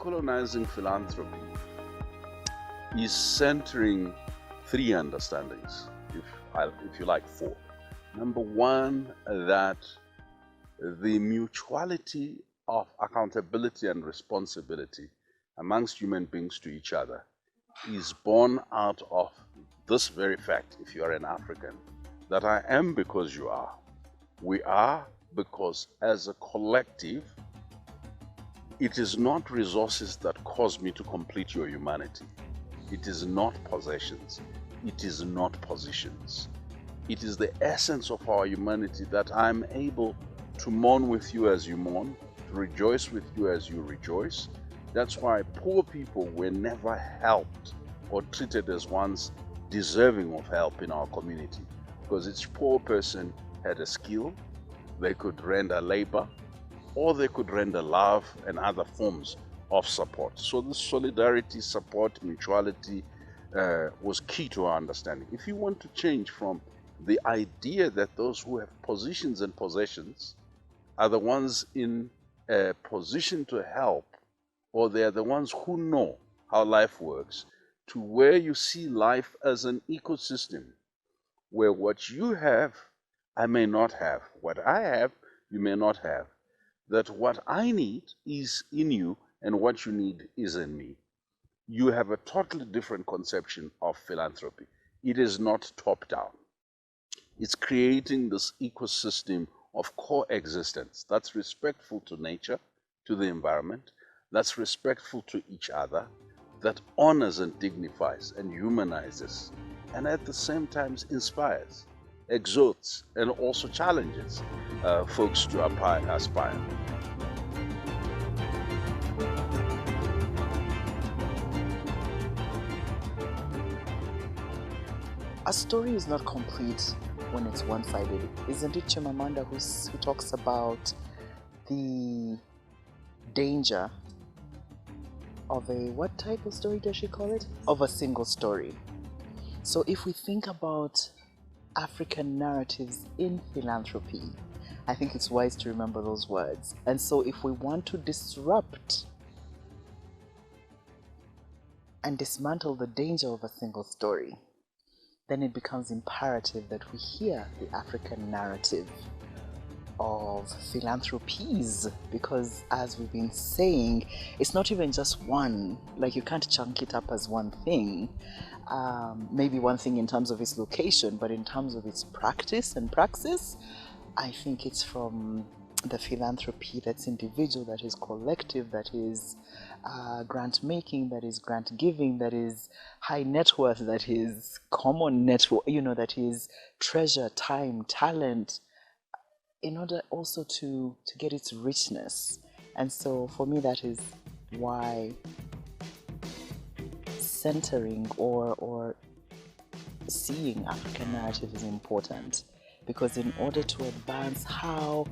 decolonizing philanthropy is centering three understandings, if you like four. Number one, that the mutuality of accountability and responsibility amongst human beings to each other is born out of this very fact, if you are an African, that I am because you are. We are because as a collective, it is not resources that cause me to complete your humanity. It is not possessions. It is not positions. It is the essence of our humanity that I'm able to mourn with you as you mourn, to rejoice with you as you rejoice. That's why poor people were never helped or treated as ones deserving of help in our community, because each poor person had a skill, they could render labor, or they could render love and other forms of support. So this solidarity, support, mutuality was key to our understanding. If you want to change from the idea that those who have positions and possessions are the ones in a position to help, or they are the ones who know how life works, to where you see life as an ecosystem, where what you have, I may not have. What I have, you may not have. That what I need is in you, and what you need is in me. You have a totally different conception of philanthropy. It is not top-down. It's creating this ecosystem of coexistence that's respectful to nature, to the environment, that's respectful to each other, that honors and dignifies and humanizes, and at the same time inspires, exhorts, and also challenges folks to aspire. A story is not complete when it's one-sided. Isn't it Chimamanda who talks about the danger of a, what type of story does she call it? Of a single story. So if we think about African narratives in philanthropy, I think it's wise to remember those words. And so if we want to disrupt and dismantle the danger of a single story, then it becomes imperative that we hear the African narrative of philanthropies, because as we've been saying, it's not even just one. Like, you can't chunk it up as one thing. Maybe one thing in terms of its location, but in terms of its practice and praxis, I think it's from the philanthropy that's individual, that is collective, that is grant making, that is grant giving, that is high net worth, that is common network, that is treasure, time, talent, in order also to get its richness. And so for me, that is why centering or seeing African narrative is important, because in order to advance how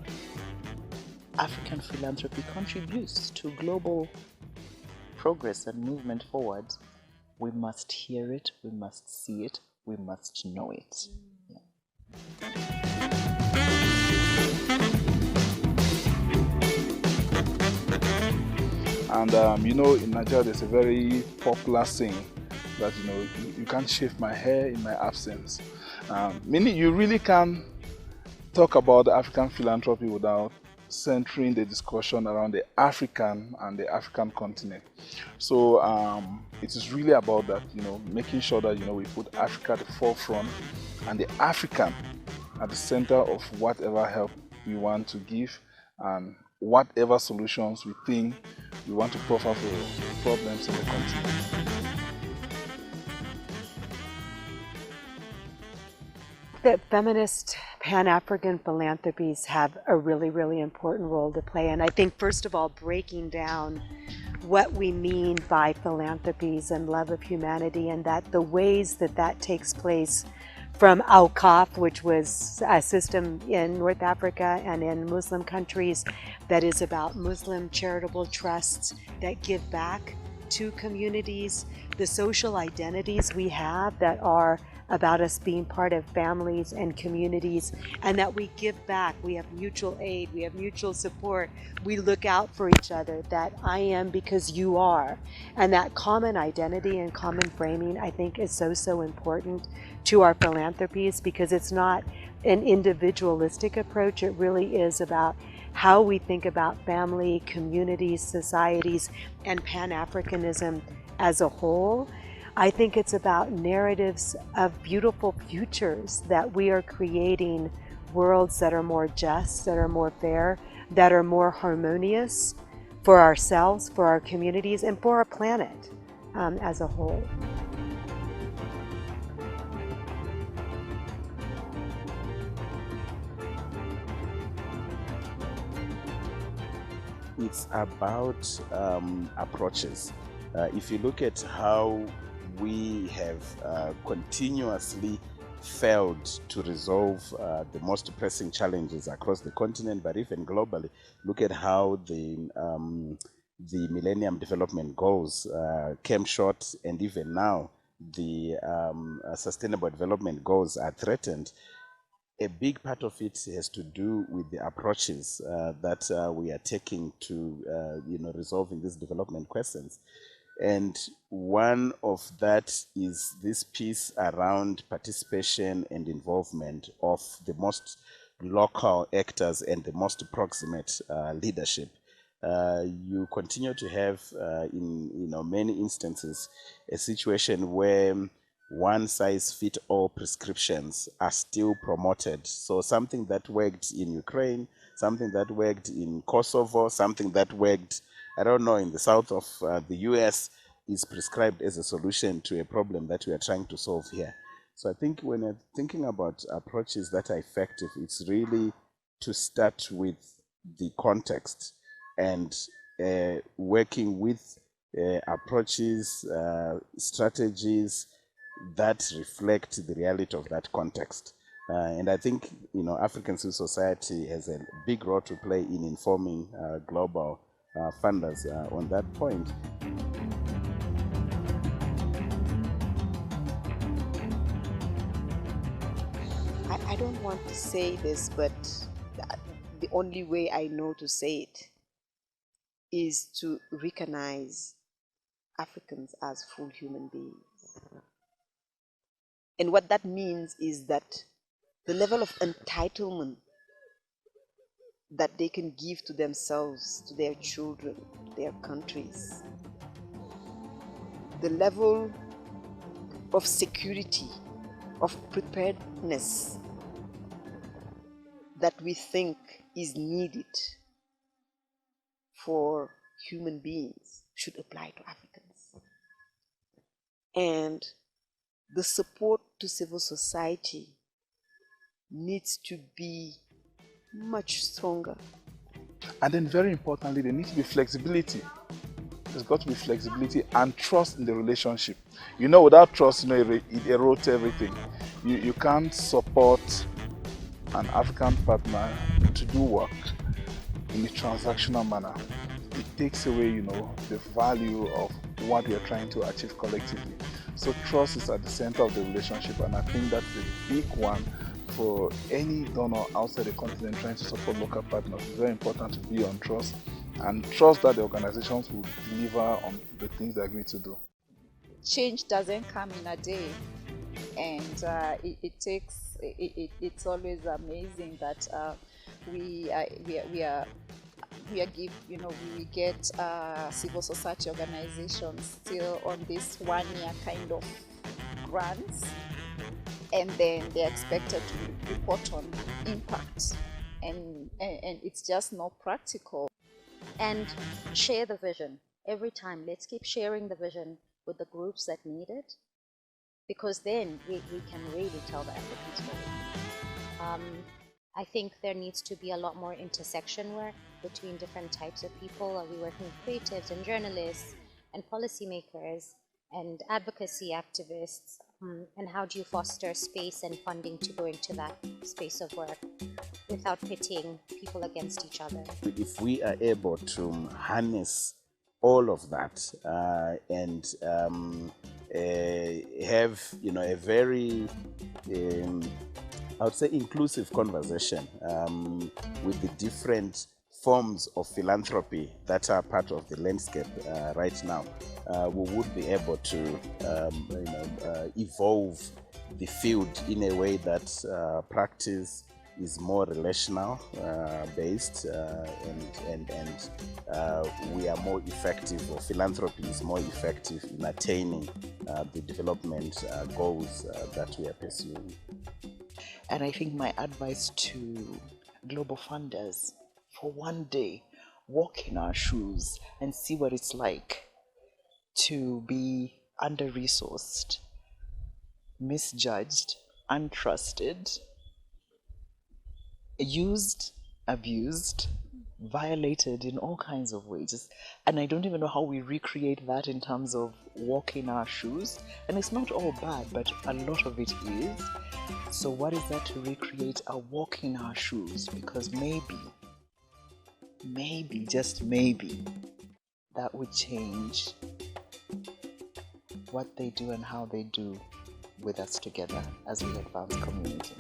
African philanthropy contributes to global progress and movement forward, we must hear it, we must see it, we must know it. Yeah. And in Nigeria there's a very popular saying that you can't shave my hair in my absence. Meaning you really can talk about the African philanthropy without centering the discussion around the African and the African continent. So it is really about that, making sure that we put Africa at the forefront and the African at the center of whatever help we want to give and whatever solutions we think we want to proffer for problems in the continent. That feminist Pan-African philanthropies have a really, really important role to play. And I think, first of all, breaking down what we mean by philanthropies and love of humanity, and that the ways that takes place from Awqaf, which was a system in North Africa and in Muslim countries that is about Muslim charitable trusts that give back to communities, the social identities we have that are about us being part of families and communities, and that we give back. We have mutual aid, we have mutual support, we look out for each other, that I am because you are. And that common identity and common framing, I think, is so important to our philanthropies, because it's not an individualistic approach. It really is about how we think about family, communities, societies, and Pan-Africanism as a whole. I think it's about narratives of beautiful futures, that we are creating worlds that are more just, that are more fair, that are more harmonious for ourselves, for our communities, and for our planet as a whole. It's about approaches. If you look at how we have continuously failed to resolve the most pressing challenges across the continent, but even globally, look at how the Millennium Development Goals came short, and even now the Sustainable Development Goals are threatened. A big part of it has to do with the approaches that we are taking to resolving these development questions. And one of that is this piece around participation and involvement of the most local actors and the most proximate leadership. You continue to have, in many instances, a situation where one-size-fits-all prescriptions are still promoted. So something that worked in Ukraine, something that worked in Kosovo, something that worked, I don't know, in the south of the US is prescribed as a solution to a problem that we are trying to solve here. So I think when you're thinking about approaches that are effective, it's really to start with the context and working with approaches, strategies that reflect the reality of that context. And I think, African civil society has a big role to play in informing global funders on that point. I don't want to say this, but the only way I know to say it is to recognize Africans as full human beings. And what that means is that the level of entitlement that they can give to themselves, to their children, to their countries, the level of security, of preparedness that we think is needed for human beings should apply to Africans. And the support to civil society needs to be much stronger. And then very importantly, there needs to be flexibility. There's got to be flexibility and trust in the relationship. Without trust, it erodes everything. You can't support an African partner to do work in a transactional manner. It takes away, the value of what we are trying to achieve collectively. So trust is at the center of the relationship, and I think that's the big one for any donor outside the continent trying to support local partners. It's very important to be on trust and trust that the organizations will deliver on the things they agree to do. Change doesn't come in a day, and it's always amazing that we get civil society organizations still on this 1 year kind of grants, and then they're expected to report on impact, and it's just not practical. And share the vision every time. Let's keep sharing the vision with the groups that need it, because then we can really tell the African story. I think there needs to be a lot more intersection work between different types of people. Are we working with creatives and journalists and policymakers and advocacy activists? And how do you foster space and funding to go into that space of work without pitting people against each other? If we are able to harness all of that and have, a very, I would say, inclusive conversation with the different forms of philanthropy that are part of the landscape right now, we would be able to evolve the field in a way that practice is more relational based, and we are more effective, or philanthropy is more effective in attaining the development goals that we are pursuing. And I think my advice to global funders, for one day, walk in our shoes and see what it's like to be under-resourced, misjudged, untrusted, used, abused, violated in all kinds of ways. And I don't even know how we recreate that in terms of walking our shoes. And it's not all bad, but a lot of it is. So what is that to recreate a walk in our shoes? Because maybe, just maybe, that would change what they do and how they do with us together as we advance community.